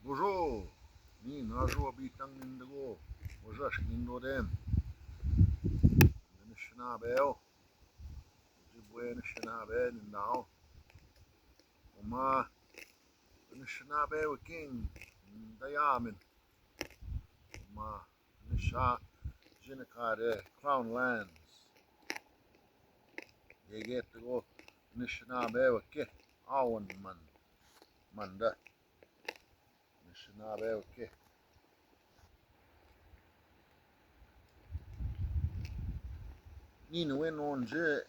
Bonjour, ni najo bitang nindago, wajash nindodem, Anishinaabe, Ojibwe Anishinaabe nindao, Oma Anishinaabe king, Dayamin, Oma Anisha Jinakade, Crown Lands, they get to go Anishinaabe ke, Awan Manda, Anishinaabe ke. Nina win on je,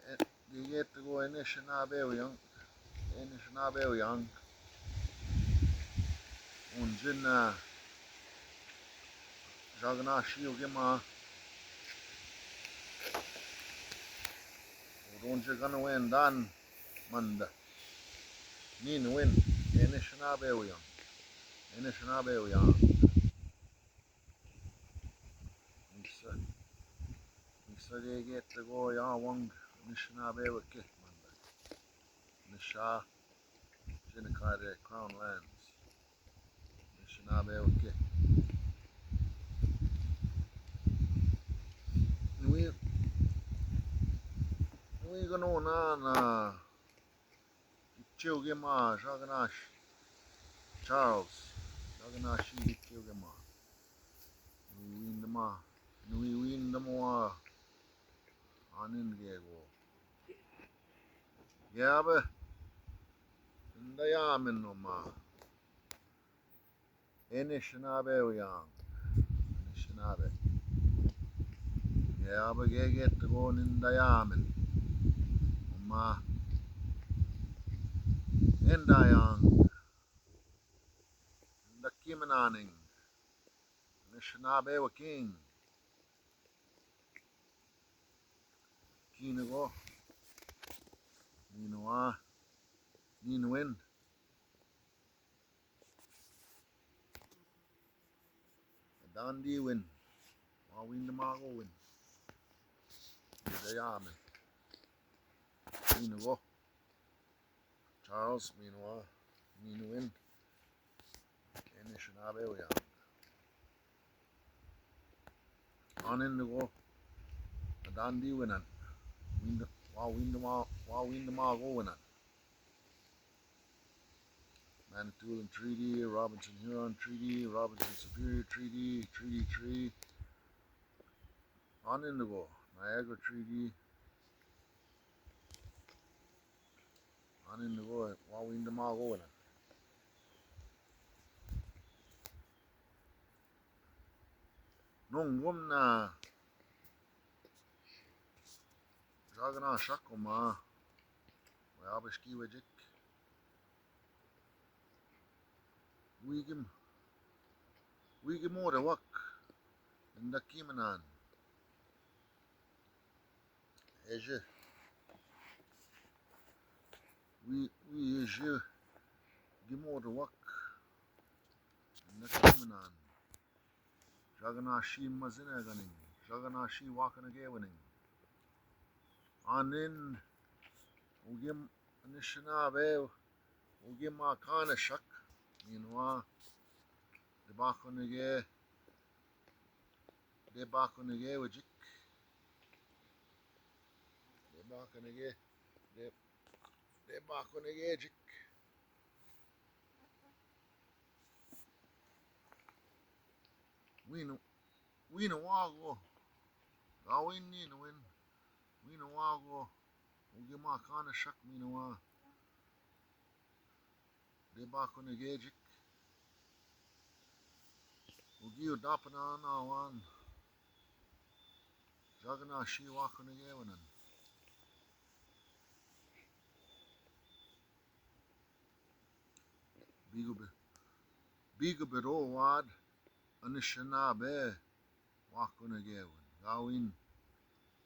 they get to go Anishinaabe young, on Jin Jaganashi Ogima, don't you gonna win Dan Manda. Nina win, Anishinaabe young. Nisa they get to go Yawang, Anishinaabe ke Manda. Nisha, Jinakade, Crown Lands, Anishinaabe ke. We gonna na Chilgima, Jaganash, Charles, Jaganashi, Chilgima. We win the more on Ingego. Yabe, and the Yamin no ma. Anishinaabe young, Anishinaabe. Yabe get to go in the Yamin. Ma, and the young, the Kimananing, Anishinaabe king. Kinago, Ninoa, Ninwin. Dundee win. I'll win the Mago win. The Yamin. Ninago. Charles, meanwhile, Ninwin. Anishinaabe young. On in the go. Dundee winning. Win the Mago winning. Manitoulin Treaty, Robinson Huron Treaty, Robinson Superior Treaty, Treaty 3. On in the go. Niagara Treaty. On in the go. Win the Mago winning. Nung wumna. Jagana Shakoma. Wabashki Wajik. We give more the work in the Kimanan. Eje. We eje give more the work in the Kimanan. Jaganashi Mazinaganing. Jaganashi walking again winning. Anin Ugim Anishinaabe Ugim Akana Shak. Meanwhile, the Bakonige Wajik. The Bakonige Jik. We know Wago. I win, win. We know Wago. Ugim Akana Shak. Meanwhile, the Bakonige Jik. Ugi Dapana Nawan. Jaganashi Wakonige winning. Biga Biro Wad. Anishinaabe Wakonige win.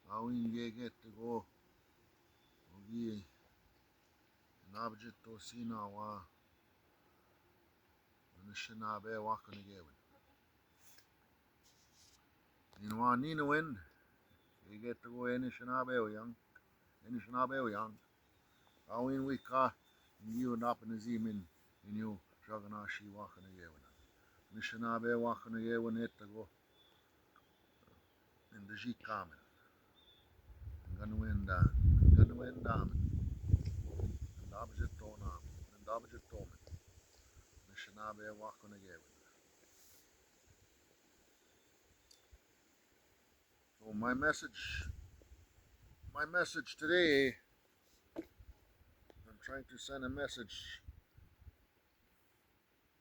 Gawin get to go. Ugi Nabjito Sinawa Anishinaabe Wakonige win. Nina win. You get to go Anishinaabe young. Gawin Wika, you and up in the Zemin, in you Jaganashi Wakonige win. Anishinaabe wakanayewan etago in the Jikamen. Ganuendan. Ganuendamen. And Abjitonam. And Abjitomen. Anishinaabe wakanayewan. So my message today, I'm trying to send a message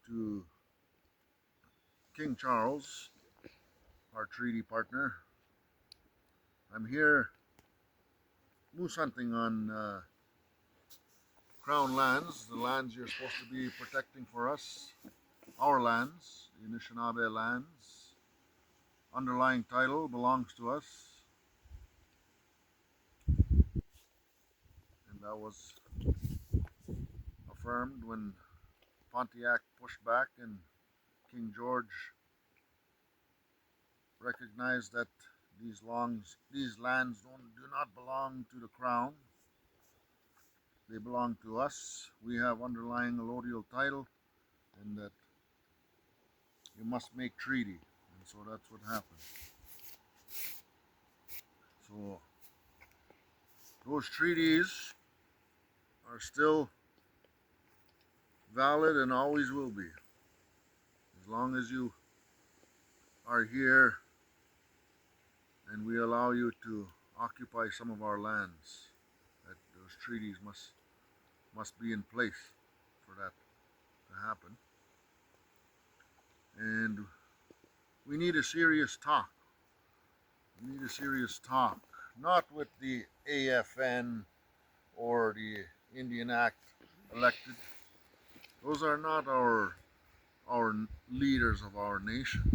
to King Charles, our treaty partner. I'm here moose hunting on Crown lands, the lands you're supposed to be protecting for us, our lands, the Anishinaabe lands. Underlying title belongs to us, and that was affirmed when Pontiac pushed back and King George recognized that these lands do not belong to the Crown. They belong to us. We have underlying allodial title, and that you must make treaty. And so that's what happened. So those treaties are still valid and always will be. As long as you are here and we allow you to occupy some of our lands, that those treaties must be in place for that to happen. And we need a serious talk. We need a serious talk, not with the AFN or the Indian Act elected. Those are not our leaders of our nation.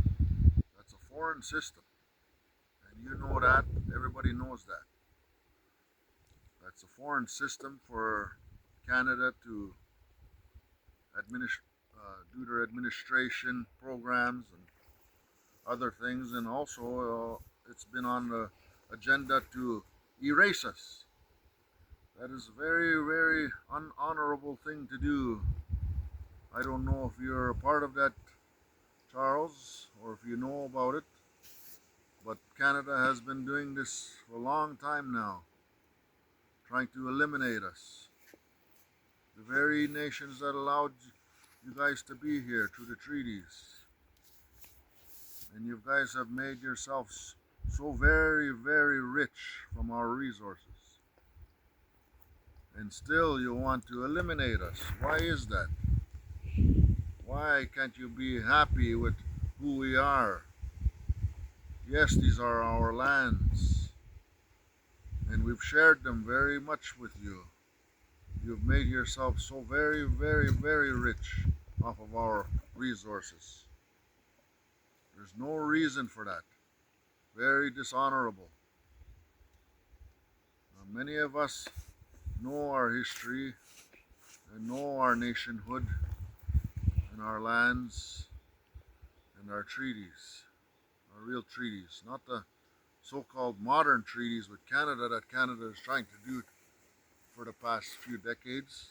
That's a foreign system. And you know that. Everybody knows that. That's a foreign system for Canada to do their administration programs and other things. And also, it's been on the agenda to erase us. That is a very, very unhonorable thing to do. I don't know if you're a part of that, Charles, or if you know about it, but Canada has been doing this for a long time now, trying to eliminate us. The very nations that allowed you guys to be here through the treaties. And you guys have made yourselves so very, very rich from our resources. And still you want to eliminate us. Why is that? Why can't you be happy with who we are? Yes, these are our lands. And we've shared them very much with you. You've made yourself so very, very, very rich off of our resources. There's no reason for that. Very dishonorable. Now, many of us know our history and know our nationhood and our lands and our treaties, our real treaties, not the so-called modern treaties with Canada that Canada is trying to do for the past few decades.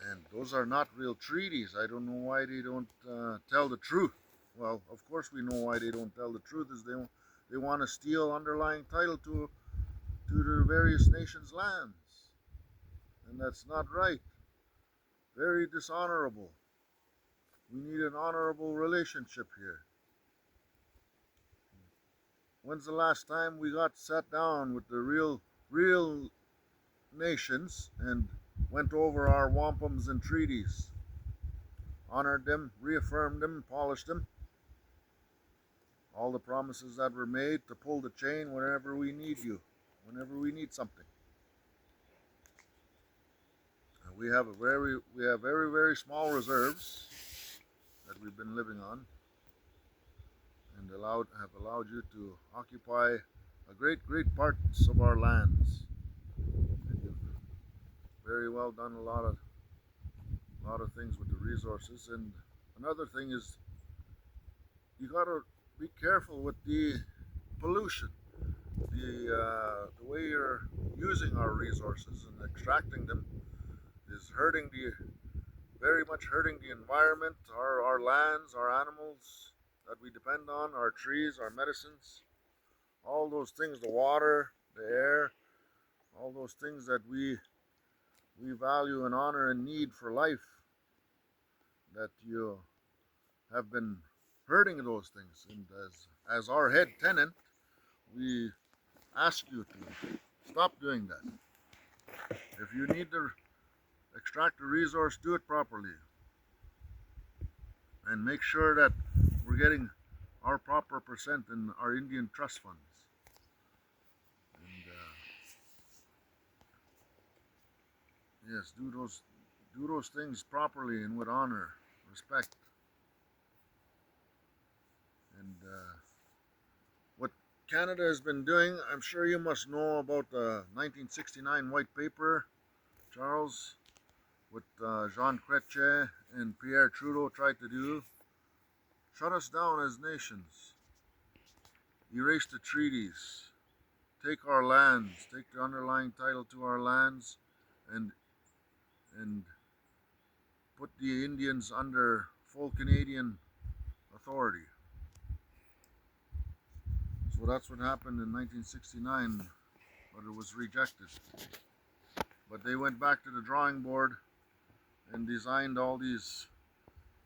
And those are not real treaties. I don't know why they don't tell the truth. Well, of course we know why they don't tell the truth, is they want to steal underlying title to the various nations' lands. And that's not right. Very dishonorable. We need an honorable relationship here. When's the last time we got sat down with the real nations and went over our wampums and treaties, honored them, reaffirmed them, polished them? All the promises that were made to pull the chain whenever we need you, whenever we need something. And we have very, very small reserves that we've been living on, and have allowed you to occupy a great parts of our lands. And you've very well done a lot of things with the resources. And another thing is, you gotta be careful with the pollution. The way you're using our resources and extracting them is hurting very much hurting the environment, our lands, our animals that we depend on, our trees, our medicines, all those things, the water, the air, all those things that we value and honor and need for life, that you have been hurting those things. And as our head tenant, we ask you to stop doing that. If you need to extract a resource, do it properly. And make sure that we're getting our proper percent in our Indian trust funds. And yes, do those things properly and with honor, respect. And what Canada has been doing, I'm sure you must know about the 1969 White Paper, Charles, what Jean Chrétien and Pierre Trudeau tried to do. Shut us down as nations, erase the treaties, take our lands, take the underlying title to our lands, and put the Indians under full Canadian authority. So that's what happened in 1969, but it was rejected. But they went back to the drawing board and designed all these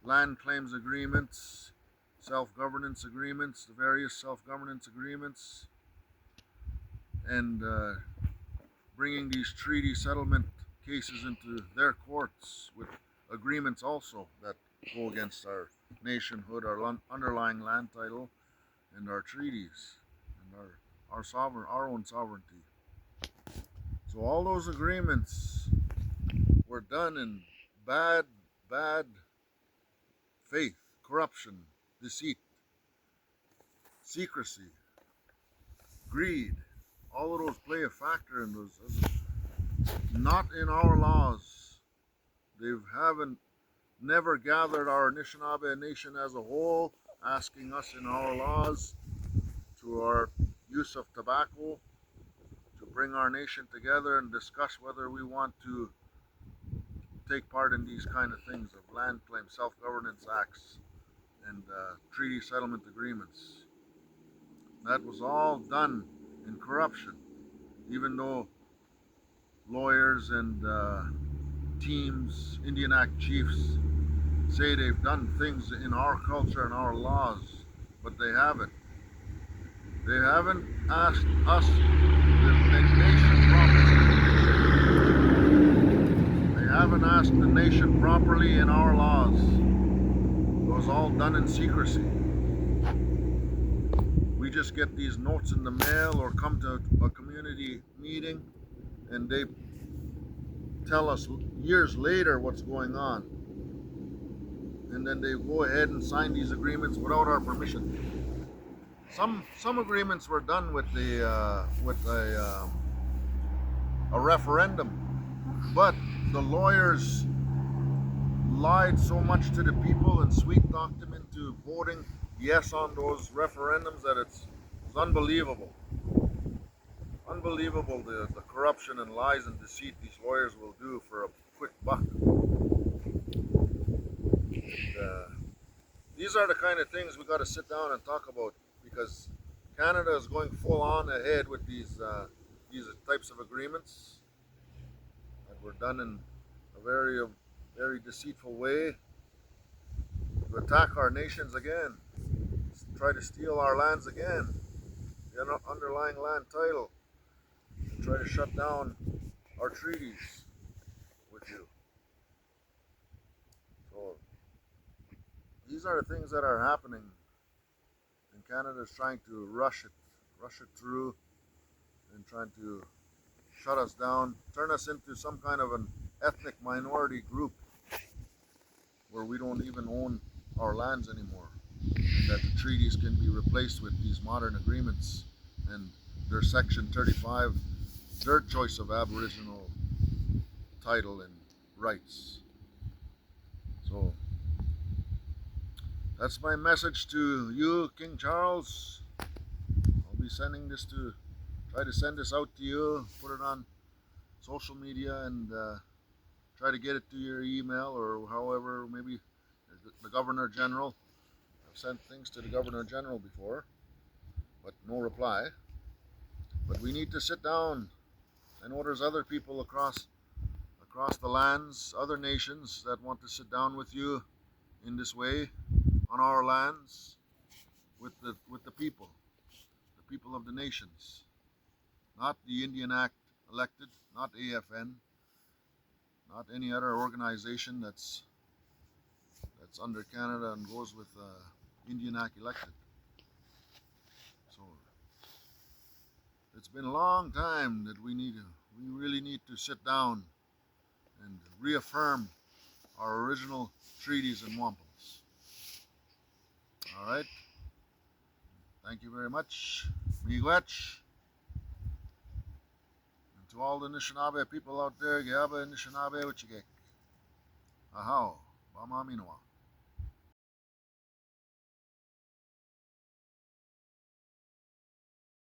land claims agreements, self-governance agreements, the various self-governance agreements, and bringing these treaty settlement cases into their courts with agreements also that go against our nationhood, our underlying land title, and our treaties, and our own sovereignty. So all those agreements were done in bad faith, corruption, deceit, secrecy, greed. All of those play a factor in those. Not in our laws. They haven't never gathered our Anishinaabe nation as a whole, asking us in our laws to our use of tobacco to bring our nation together and discuss whether we want to take part in these kind of things of land claims, self-governance acts, and treaty settlement agreements. That was all done in corruption, even though lawyers and teams, Indian Act chiefs, say they've done things in our culture and our laws, but they haven't. They haven't asked us, the nation properly. They haven't asked the nation properly in our laws. It was all done in secrecy. We just get these notes in the mail or come to a community meeting and they tell us years later what's going on. And then they go ahead and sign these agreements without our permission. Some agreements were done with a referendum, but the lawyers lied so much to the people and sweet talked them into voting yes on those referendums that it's unbelievable. Unbelievable the corruption and lies and deceit these lawyers will do for a quick buck. These are the kind of things we got to sit down and talk about, because Canada is going full on ahead with these types of agreements that were done in a very deceitful way to attack our nations again, try to steal our lands again, the underlying land title, and try to shut down our treaties with you. So these are the things that are happening, and Canada is trying to rush it through, and trying to shut us down, turn us into some kind of an ethnic minority group where we don't even own our lands anymore, and that the treaties can be replaced with these modern agreements and their Section 35, their choice of Aboriginal title and rights. So that's my message to you, King Charles. I'll be try to send this out to you, put it on social media, and try to get it to your email or however, maybe the Governor General. I've sent things to the Governor General before, but no reply. But we need to sit down. I know there's other people across the lands, other nations that want to sit down with you in this way on our lands with the people of the nations, not the Indian Act elected, not AFN, not any other organization that's under Canada and goes with Indian Act elected. So it's been a long time that we really need to sit down and reaffirm our original treaties and wampums. All right. Thank you very much. Miigwech. And to all the Anishinaabe people out there, Gyaba Anishinaabe Wichigek. Ahau. Bama Minoa.